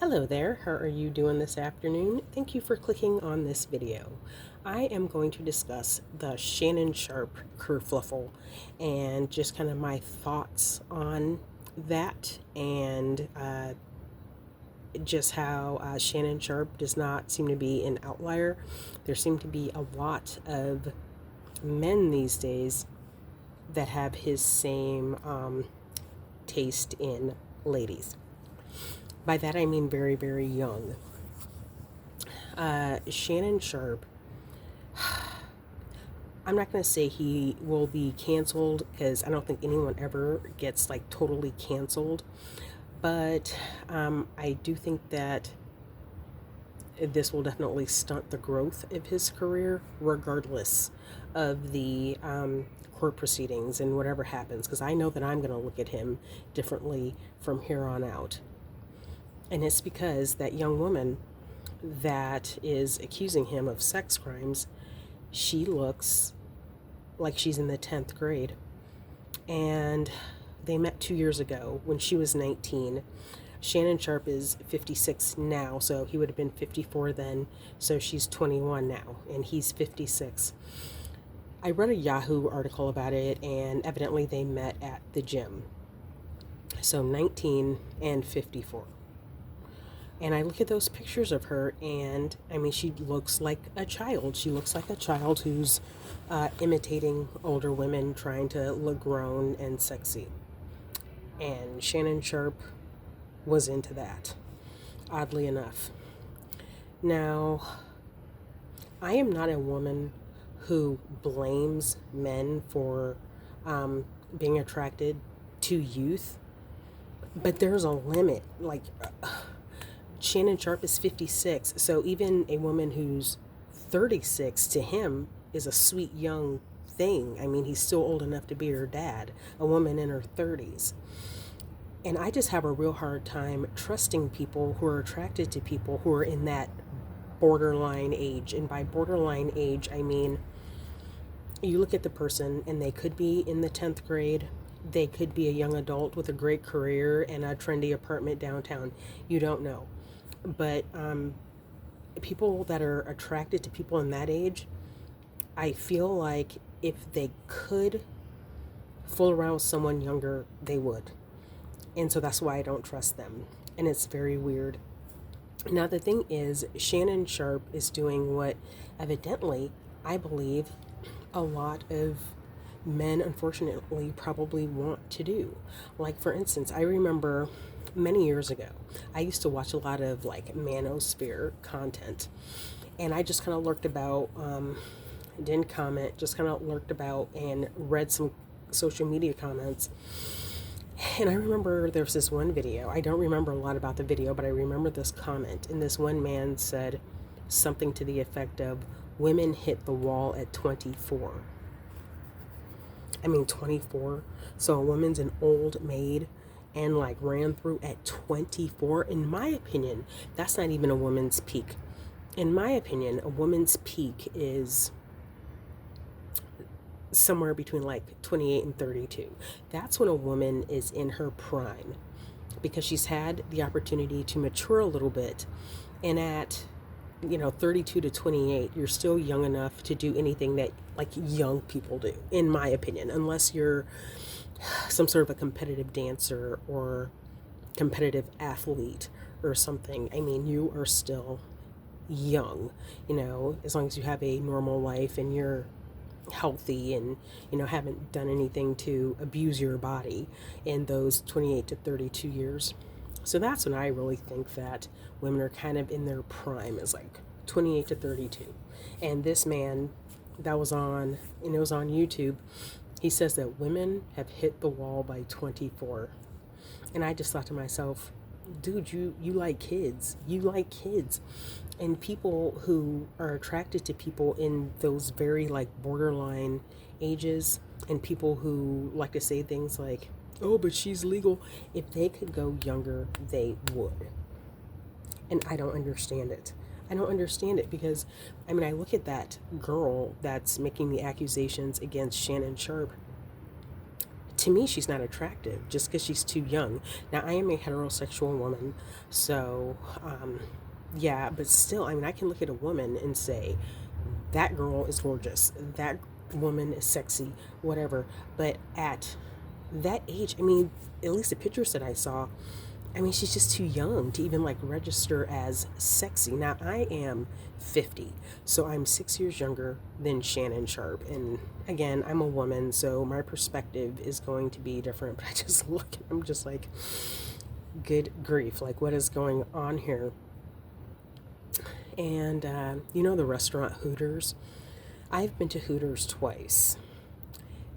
Hello there, how are you doing this afternoon? Thank you for clicking on this video. I am going to discuss the Shannon Sharpe kerfluffle and just kind of my thoughts on that and just how Shannon Sharpe does not seem to be an outlier. There seem to be a lot of men these days that have his same taste in ladies. By that I mean very, very young. Shannon Sharpe, I'm not going to say he will be canceled because I don't think anyone ever gets like totally canceled. But I do think that this will definitely stunt the growth of his career, regardless of the court proceedings and whatever happens. Because I know that I'm going to look at him differently from here on out. And it's because that young woman that is accusing him of sex crimes, she looks like she's in the 10th grade. And they met 2 years ago when she was 19. Shannon Sharpe is 56 now, so he would have been 54 then. So she's 21 now, and he's 56. I read a Yahoo article about it, and evidently they met at the gym. So 19 and 54. And I look at those pictures of her, and I mean, she looks like a child. She looks like a child who's imitating older women, trying to look grown and sexy. And Shannon Sharpe was into that, oddly enough. Now, I am not a woman who blames men for being attracted to youth, but there's a limit. Like, Shannon Sharpe is 56, so even a woman who's 36 to him is a sweet young thing. I mean, he's still old enough to be her dad, a woman in her 30s. And I just have a real hard time trusting people who are attracted to people who are in that borderline age. And by borderline age, I mean, you look at the person and they could be in the 10th grade. They could be a young adult with a great career and a trendy apartment downtown. You don't know. But people that are attracted to people in that age, I feel like if they could fool around with someone younger, they would. And so that's why I don't trust them. And it's very weird. Now, the thing is, Shannon Sharpe is doing what evidently, I believe, a lot of men, unfortunately, probably want to do. Like, for instance, I remember many years ago, I used to watch a lot of like manosphere content. And I just kind of lurked about, didn't comment, just kind of lurked about and read some social media comments. And I remember there was this one video. I don't remember a lot about the video, but I remember this comment. And this one man said something to the effect of, women hit the wall at 24. I mean, 24. So a woman's an old maid and like ran through at 24. In my opinion, that's not even a woman's peak. In my opinion, a woman's peak is somewhere between like 28 and 32. That's when a woman is in her prime because she's had the opportunity to mature a little bit. And at 32 to 28, you're still young enough to do anything that like young people do, in my opinion, unless you're some sort of a competitive dancer or competitive athlete or something. I mean, you are still young, as long as you have a normal life and you're healthy and haven't done anything to abuse your body in those 28 to 32 years. So that's when I really think that women are kind of in their prime, is like 28 to 32. And this man that was on, and it was on YouTube, he says that women have hit the wall by 24. And I just thought to myself, dude, you like kids. You like kids. And people who are attracted to people in those very like borderline ages, and people who like to say things like, oh, but she's legal. If they could go younger, they would. And I don't understand it. I don't understand it because, I mean, I look at that girl that's making the accusations against Shannon Sharpe. to me, she's not attractive just because she's too young. Now, I am a heterosexual woman, so yeah, but still, I mean, I can look at a woman and say, that girl is gorgeous, that woman is sexy, whatever. But at that age, I mean, at least the pictures that I saw, I mean, she's just too young to even like register as sexy. Now, I am 50, so I'm 6 years younger than Shannon Sharpe. And again, I'm a woman, so my perspective is going to be different. But I just look and I'm just like, good grief, like what is going on here? And you know, the restaurant Hooters? I've been to Hooters twice.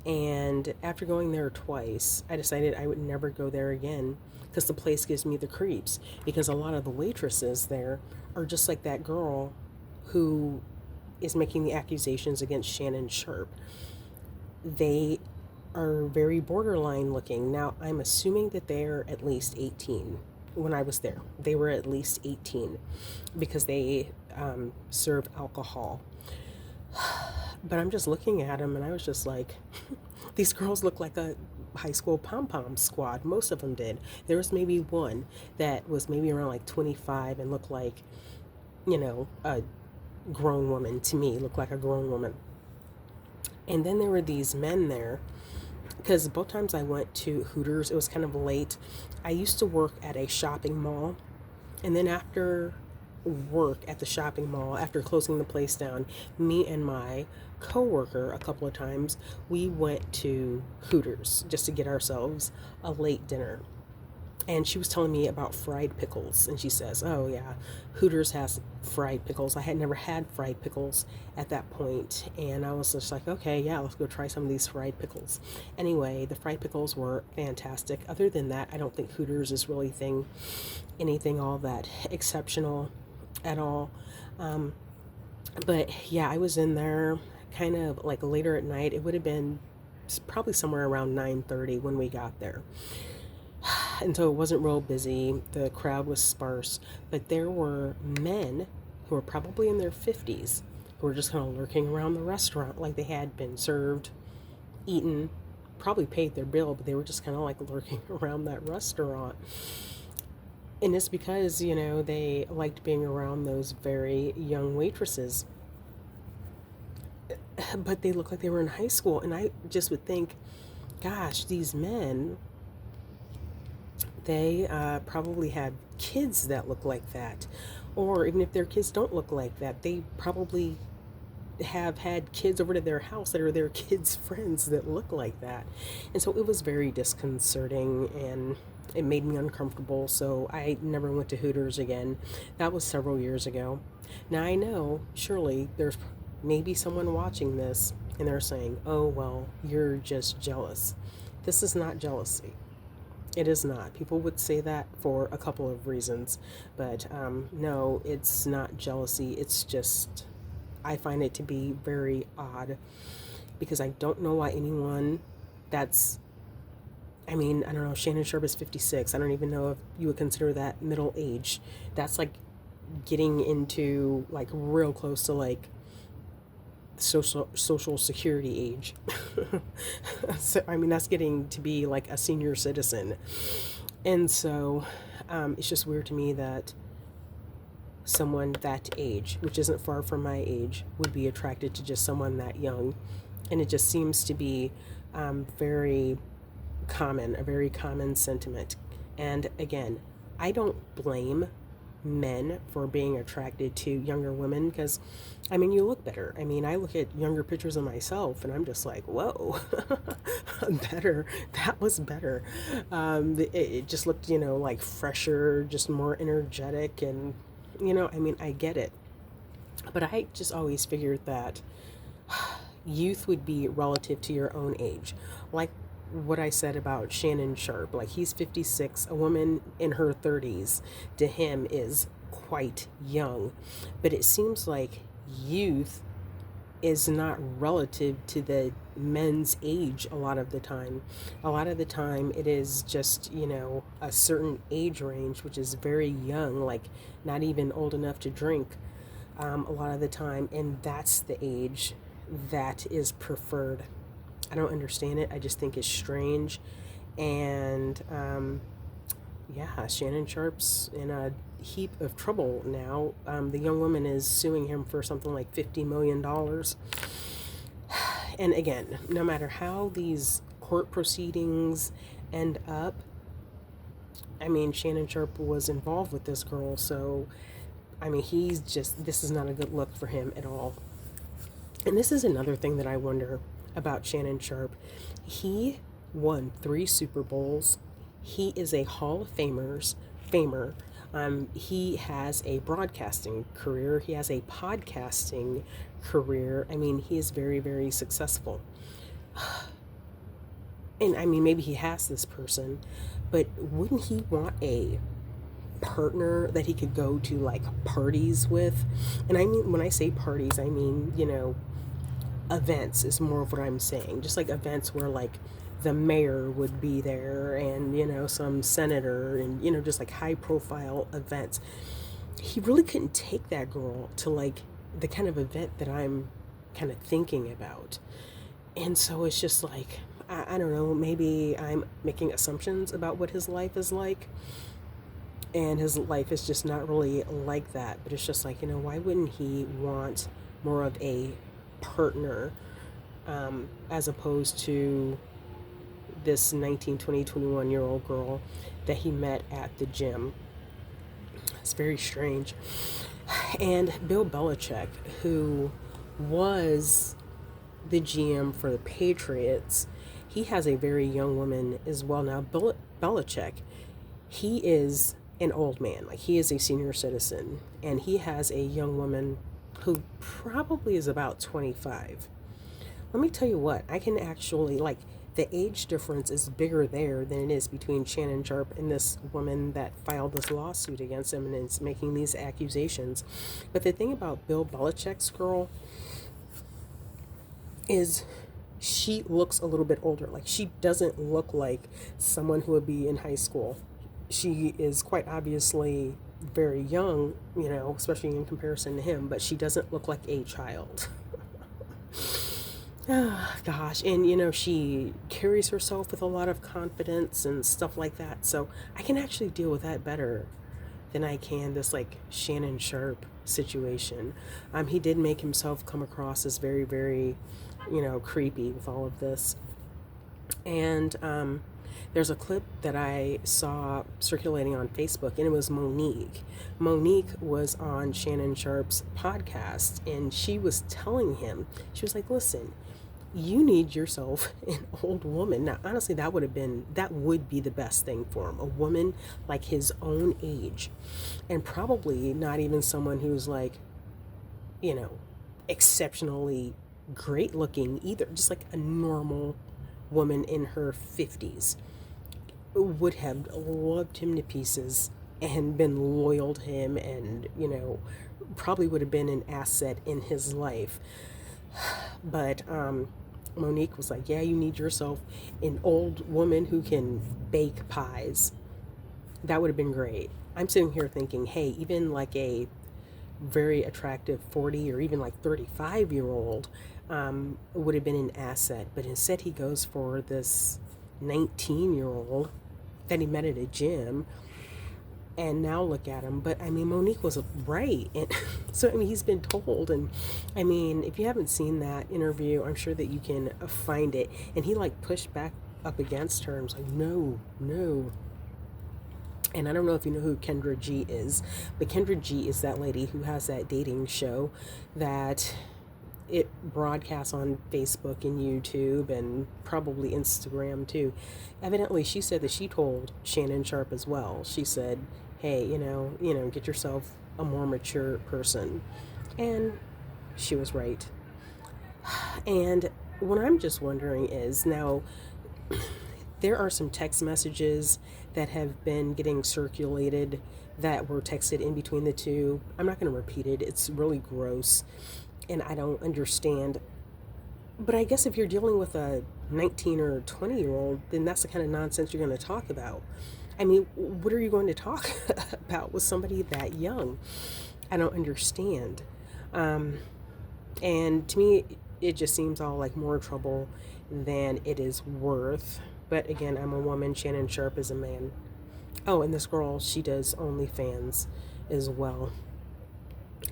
And after going there twice, I decided I would never go there again because the place gives me the creeps. Because a lot of the waitresses there are just like that girl who is making the accusations against Shannon Sharpe. They are very borderline looking. Now, I'm assuming that they're at least 18. When I was there, they were at least 18 because they serve alcohol. But I'm just looking at them and I was just like, these girls look like a high school pom pom squad. Most of them did. There was maybe one that was maybe around like 25 and looked like, you know, a grown woman to me, looked like a grown woman. And then there were these men there because both times I went to Hooters, it was kind of late. I used to work at a shopping mall. And then after work at the shopping mall, after closing the place down, me and my coworker a couple of times, we went to Hooters just to get ourselves a late dinner. And she was telling me about fried pickles. And she says, oh, yeah, Hooters has fried pickles. I had never had fried pickles at that point. And I was just like, okay, yeah, let's go try some of these fried pickles. Anyway, the fried pickles were fantastic. Other than that, I don't think Hooters is really anything all that exceptional at all. But yeah, I was in there kind of like later at night. It would have been probably somewhere around 9:30 when we got there. And so it wasn't real busy. The crowd was sparse, but there were men who were probably in their 50s who were just kind of lurking around the restaurant like they had been served, eaten, probably paid their bill, but they were just kind of like lurking around that restaurant. And it's because, you know, they liked being around those very young waitresses. But they looked like they were in high school. And I just would think, gosh, these men, they probably have kids that look like that. Or even if their kids don't look like that, they probably have had kids over to their house that are their kids' friends that look like that. And so it was very disconcerting and it made me uncomfortable. So I never went to Hooters again. That was several years ago. Now I know, surely there's maybe someone watching this and they're saying, oh, well, you're just jealous. This is not jealousy. It is not. People would say that for a couple of reasons, but no, it's not jealousy. It's just, I find it to be very odd because I don't know why anyone that's, I mean, I don't know, Shannon Sharpe is 56. I don't even know if you would consider that middle age. That's like getting into like real close to like social security age. So I mean that's getting to be like a senior citizen. And so it's just weird to me that someone that age, which isn't far from my age, would be attracted to just someone that young. And it just seems to be very common, a very common sentiment. And again, I don't blame men for being attracted to younger women because I mean you look better. I mean I look at younger pictures of myself and I'm just like, whoa, better, that was better. It just looked, you know, like fresher, just more energetic. And you know, I mean I get it, but I just always figured that youth would be relative to your own age, like what I said about Shannon Sharpe. Like he's 56, a woman in her 30s to him is quite young. But it seems like youth is not relative to the men's age a lot of the time. A lot of the time it is just, you know, a certain age range, which is very young, like not even old enough to drink a lot of the time. And that's the age that is preferred. I don't understand it. I just think it's strange. And yeah, Shannon Sharpe's in a heap of trouble now. The young woman is suing him for something like $50 million. And again, no matter how these court proceedings end up, I mean, Shannon Sharpe was involved with this girl, so I mean, this is not a good look for him at all. And this is another thing that I wonder about Shannon Sharpe. He won 3 Super Bowls. He is a Hall of Famer. He has a broadcasting career. He has a podcasting career. I mean, he is very, very successful. And I mean, maybe he has this person, but wouldn't he want a partner that he could go to like parties with? And I mean, when I say parties, I mean, events is more of what I'm saying. Just like events where like the mayor would be there and, some senator and, just like high profile events. He really couldn't take that girl to like the kind of event that I'm kind of thinking about. And so it's just like, I don't know, maybe I'm making assumptions about what his life is like. And his life is just not really like that. But it's just like, why wouldn't he want more of a partner, as opposed to this 19, 20, 21-year-old girl that he met at the gym? It's very strange. And Bill Belichick, who was the GM for the Patriots, he has a very young woman as well now. Belichick, he is an old man, like he is a senior citizen, and he has a young woman who probably is about 25. Let me tell you what, I can actually, like, the age difference is bigger there than it is between Shannon Sharpe and this woman that filed this lawsuit against him and is making these accusations. But the thing about Bill Belichick's girl is she looks a little bit older. Like, she doesn't look like someone who would be in high school. She is quite obviously very young, especially in comparison to him, but she doesn't look like a child. Oh, gosh. And, she carries herself with a lot of confidence and stuff like that. So I can actually deal with that better than I can this, like, Shannon Sharpe situation. He did make himself come across as very, very, creepy with all of this. And there's a clip that I saw circulating on Facebook, and it was Monique. Monique was on Shannon Sharpe's podcast, and she was telling him, she was like, listen, you need yourself an old woman. Now, honestly, that would be the best thing for him. A woman like his own age, and probably not even someone who's like, exceptionally great looking either. Just like a normal woman in her 50s would have loved him to pieces and been loyal to him, and probably would have been an asset in his life. But Monique was like, yeah, you need yourself an old woman who can bake pies. That would have been great. I'm sitting here thinking, hey, even like a very attractive 40 or even like 35-year-old would have been an asset. But instead he goes for this 19-year-old that he met at a gym, and now look at him. But I mean, Monique was right. And so, I mean, he's been told. And I mean, if you haven't seen that interview, I'm sure that you can find it. And he like pushed back up against her and was like, no. And I don't know if you know who Kendra G is, but Kendra G is that lady who has that dating show that it broadcasts on Facebook and YouTube and probably Instagram too. Evidently, she said that she told Shannon Sharpe as well. She said, hey, get yourself a more mature person. And she was right. And what I'm just wondering is, now there are some text messages that have been getting circulated that were texted in between the two. I'm not going to repeat it. It's really gross, and I don't understand. But I guess if you're dealing with a 19 or 20-year-old, then that's the kind of nonsense you're going to talk about. I mean, what are you going to talk about with somebody that young? I don't understand. And to me, it just seems all like more trouble than it is worth. But again, I'm a woman. Shannon Sharpe is a man. Oh, and this girl, she does OnlyFans as well.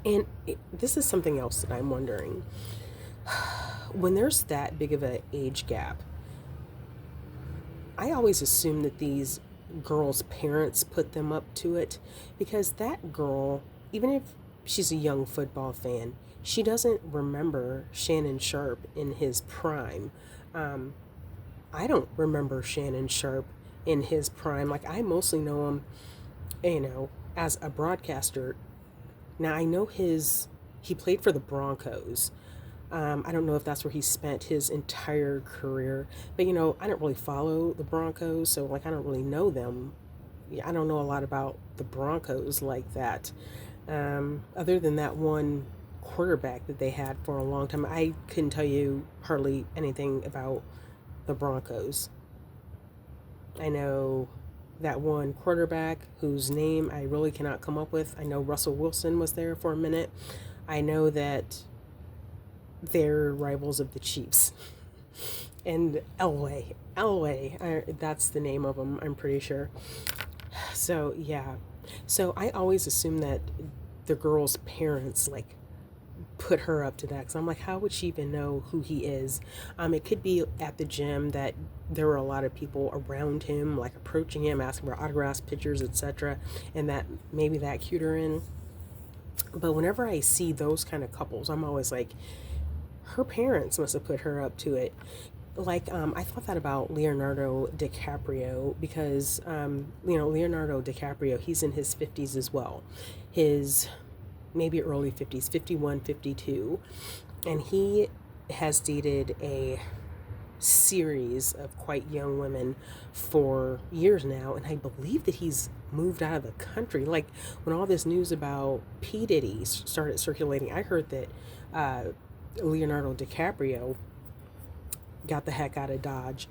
And this is something else that I'm wondering. When there's that big of an age gap, I always assume that these girls' parents put them up to it, because that girl, even if she's a young football fan, she doesn't remember Shannon Sharpe in his prime. Um, I don't remember Shannon Sharpe in his prime. Like, I mostly know him, as a broadcaster. Now, I know he played for the Broncos. I don't know if that's where he spent his entire career, but I don't really follow the Broncos, so like I don't really know them. Yeah, I don't know a lot about the Broncos like that. Other than that one quarterback that they had for a long time, I couldn't tell you hardly anything about the Broncos. I know that one quarterback whose name I really cannot come up with. I know Russell Wilson was there for a minute. I know that they're rivals of the Chiefs. And Elway, that's the name of them, I'm pretty sure. So, yeah. So I always assume that the girl's parents, like, put her up to that, because I'm like, how would she even know who he is? It could be at the gym that there were a lot of people around him, like approaching him, asking for autographs, pictures, etc., and that maybe that cued her in. But whenever I see those kind of couples, I'm always like, her parents must have put her up to it. Like, I thought that about Leonardo DiCaprio, because Leonardo DiCaprio, he's in his 50s as well, his maybe early 50s, 51, 52, and he has dated a series of quite young women for years now, and I believe that he's moved out of the country. Like, when all this news about P. Diddy started circulating, I heard that Leonardo DiCaprio got the heck out of Dodge.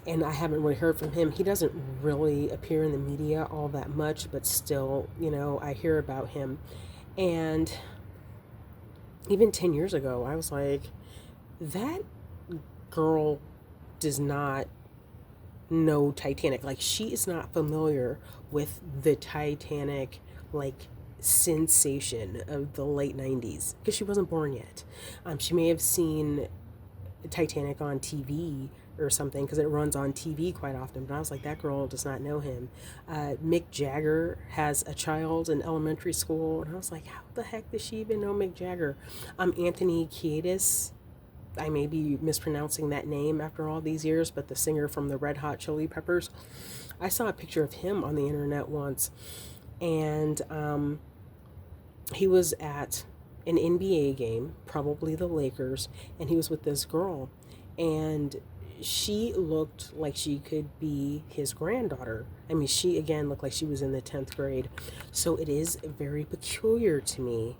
And I haven't really heard from him. He doesn't really appear in the media all that much, but still, I hear about him. And even 10 years ago, I was like, that girl does not know Titanic. Like, she is not familiar with the Titanic, like, sensation of the late 90s, because she wasn't born yet. She may have seen Titanic on TV or something, because it runs on TV quite often, but I was like, that girl does not know him. Mick Jagger has a child in elementary school, and I was like, how the heck does she even know Mick Jagger? Anthony Kiedis, I may be mispronouncing that name after all these years, but the singer from the Red Hot Chili Peppers, I saw a picture of him on the internet once, and he was at an NBA game, probably the Lakers, and he was with this girl, and she looked like she could be his granddaughter. I mean, she again looked like she was in the 10th grade. So it is very peculiar to me,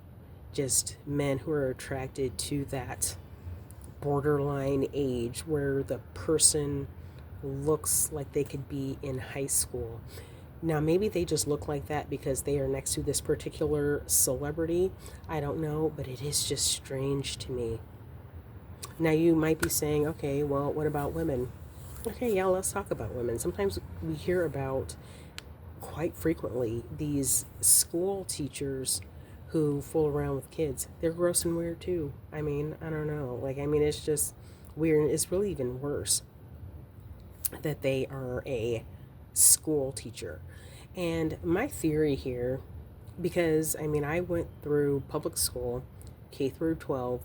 just men who are attracted to that borderline age where the person looks like they could be in high school. Now, maybe they just look like that because they are next to this particular celebrity. I don't know, but it is just strange to me. Now, you might be saying, okay, well, what about women? Okay, yeah, let's talk about women. Sometimes we hear about, quite frequently, these school teachers who fool around with kids. They're gross and weird too. I mean, I don't know. Like, I mean, it's just weird. It's really even worse that they are a school teacher. And my theory here, because I mean, I went through public school, K through 12,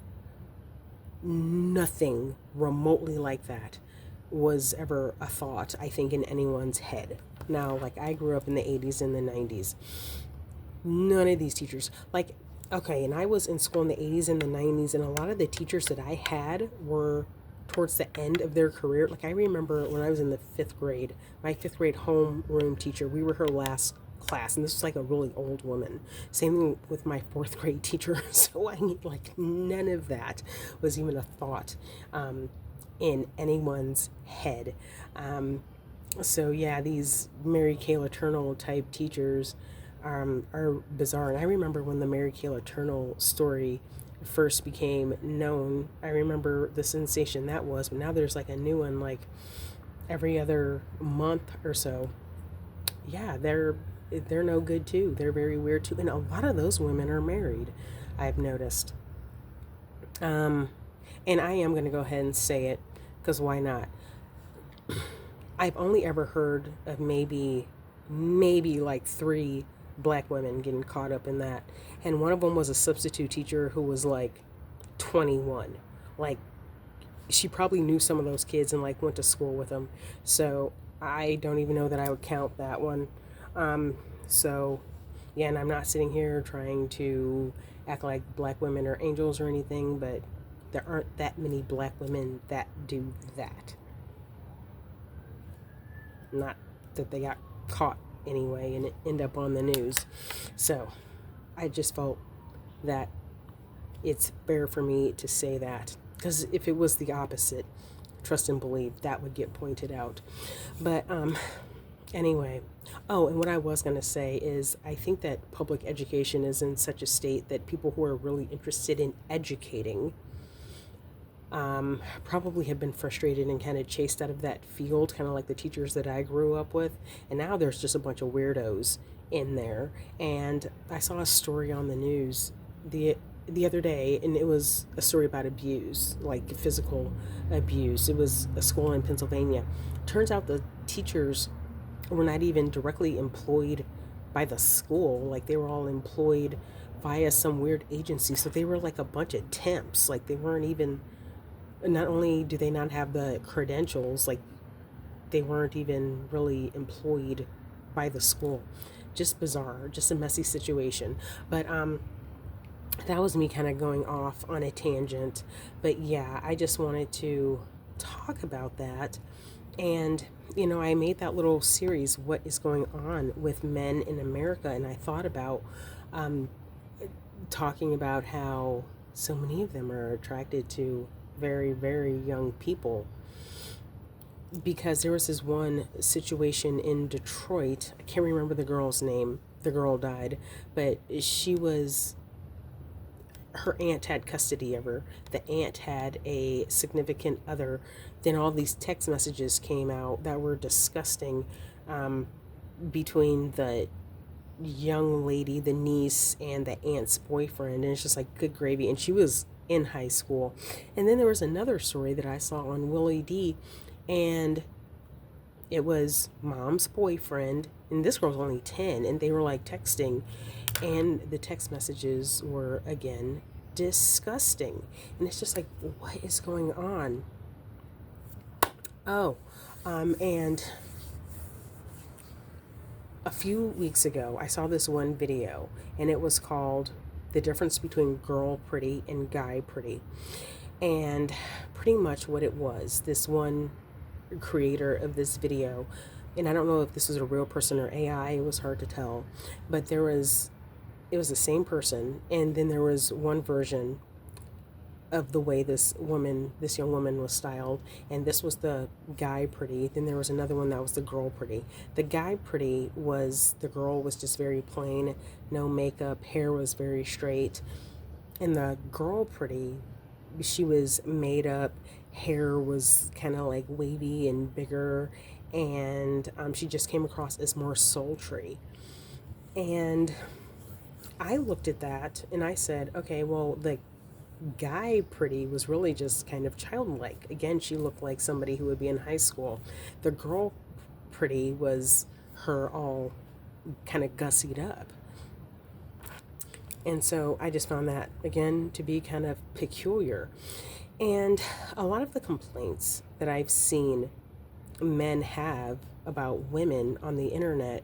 nothing remotely like that was ever a thought, I think, in anyone's head. Now, like, I grew up in the 80s and the 90s. None of these teachers, like, okay, and I was in school in the 80s and the 90s, and a lot of the teachers that I had were towards the end of their career. Like, I remember when I was in the 5th grade, my 5th grade homeroom teacher, we were her last class, and this was like a really old woman. Same thing with my 4th grade teacher. So I mean, like, none of that was even a thought in anyone's head. So yeah, these Mary Kay Letourneau type teachers are bizarre. And I remember when the Mary Kay Letourneau story first became known. I remember the sensation that was, but now there's like a new one like every other month or so. Yeah, they're no good too. They're very weird too, and a lot of those women are married. I've noticed. Um, and I am going to go ahead and say it because why not? I've only ever heard of maybe like three black women getting caught up in that. And one of them was a substitute teacher who was like 21. Like, she probably knew some of those kids and like went to school with them. So I don't even know that I would count that one. Um, so yeah, and I'm not sitting here trying to act like black women are angels or anything, but there aren't that many black women that do that. Not that they got caught anyway and it end up on the news. So I just felt that it's fair for me to say that, because if it was the opposite, trust and believe, that would get pointed out. But anyway, oh, and what I was going to say is I think that public education is in such a state that people who are really interested in educating probably have been frustrated and kind of chased out of that field, kind of like the teachers that I grew up with. And now there's just a bunch of weirdos in there. And I saw a story on the news the other day, and it was a story about abuse, like physical abuse. It was a school in Pennsylvania. Turns out the teachers were not even directly employed by the school. Like, they were all employed via some weird agency. So they were like a bunch of temps. Like, they weren't even, not only do they not have the credentials, like they weren't even really employed by the school. Just bizarre, just a messy situation. But that was me kind of going off on a tangent. But yeah, I just wanted to talk about that. And I made that little series, What is Going On with Men in America? And I thought about talking about how so many of them are attracted to very, very young people. Because there was this one situation in Detroit. I can't remember the girl's name. The girl died, but her aunt had custody of her. The aunt had a significant other. Then all these text messages came out that were disgusting, between the young lady, the niece, and the aunt's boyfriend. And it's just like, good gravy. And she was in high school. And then there was another story that I saw on Willie D, and it was mom's boyfriend, and this girl's only 10, and they were like texting, and the text messages were again disgusting. And it's just like, what is going on? Oh, and a few weeks ago I saw this one video, and it was called The Difference Between Girl Pretty and Guy Pretty. And pretty much what it was, this one creator of this video, and I don't know if this was a real person or AI, it was hard to tell, but it was the same person, and then there was one version of the way this young woman was styled, and this was the guy pretty. Then there was another one that was the girl pretty. The guy pretty was, the girl was just very plain, no makeup, hair was very straight, and the girl pretty, she was made up, hair was kind of like wavy and bigger, and she just came across as more sultry. And I looked at that and I said, okay, well, the guy pretty was really just kind of childlike. Again, she looked like somebody who would be in high school. The girl pretty was her all kind of gussied up. And so I just found that, again, to be kind of peculiar. And a lot of the complaints that I've seen men have about women on the internet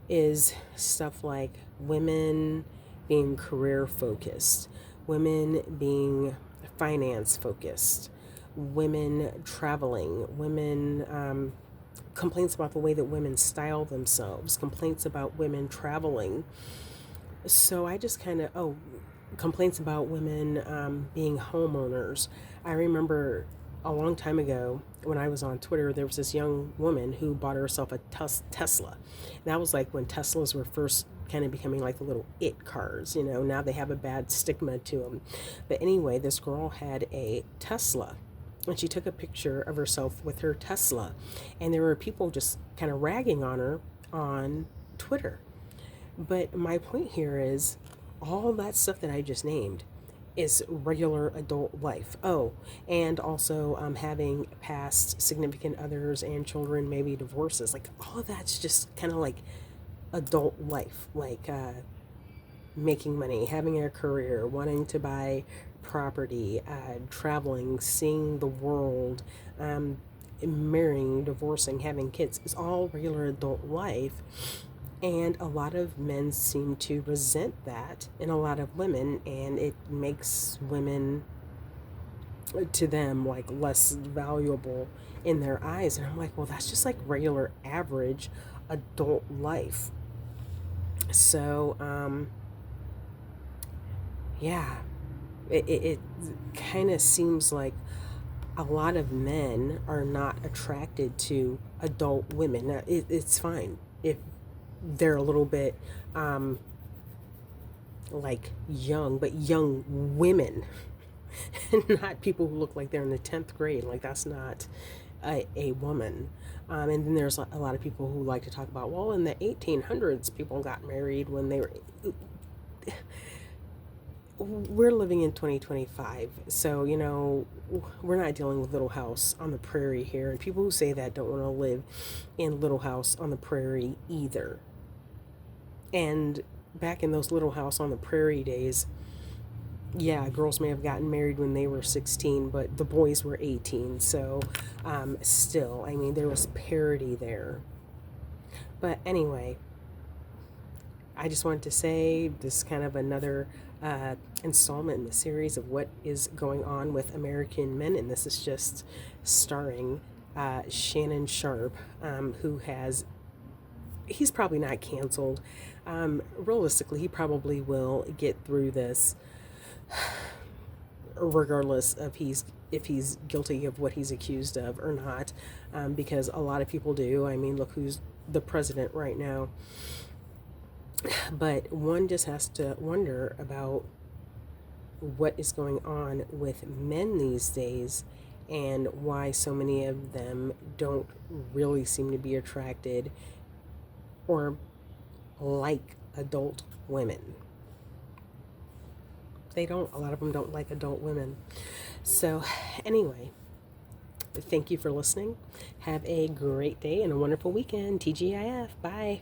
is stuff like women being career focused, women being finance focused, women traveling, women, complaints about the way that women style themselves, complaints about women traveling. So I just kind of, complaints about women being homeowners. I remember a long time ago when I was on Twitter, there was this young woman who bought herself a Tesla. And that was like when Teslas were first kind of becoming like the little it cars. Now they have a bad stigma to them. But anyway, this girl had a Tesla, and she took a picture of herself with her Tesla, and there were people just kind of ragging on her on Twitter. But my point here is all that stuff that I just named is regular adult life. Oh, and also having past significant others and children, maybe divorces. Like all of that's just kind of like adult life, like making money, having a career, wanting to buy property, traveling, seeing the world, marrying, divorcing, having kids. Is all regular adult life. And a lot of men seem to resent that in a lot of women, and it makes women, to them, like less valuable in their eyes. And I'm like, well, that's just like regular average adult life. So, yeah, it kind of seems like a lot of men are not attracted to adult women. Now, it's fine if they're a little bit like young, but young women, not people who look like they're in the 10th grade. Like, that's not a woman. And then there's a lot of people who like to talk about, well, in the 1800s, people got married when they were. We're living in 2025, so we're not dealing with Little House on the Prairie here, and people who say that don't want to live in Little House on the Prairie either. And back in those Little House on the Prairie days, yeah, girls may have gotten married when they were 16, but the boys were 18, so still, I mean, there was parity there. But anyway, I just wanted to say this is kind of another installment in the series of what is going on with American men, and this is just starring Shannon Sharpe, who he's probably not canceled. Realistically, he probably will get through this, regardless of if he's guilty of what he's accused of or not, because a lot of people do. I mean, look who's the president right now. But one just has to wonder about what is going on with men these days and why so many of them don't really seem to be attracted or like adult women. A lot of them don't like adult women. So, anyway, thank you for listening. Have a great day and a wonderful weekend. TGIF. Bye.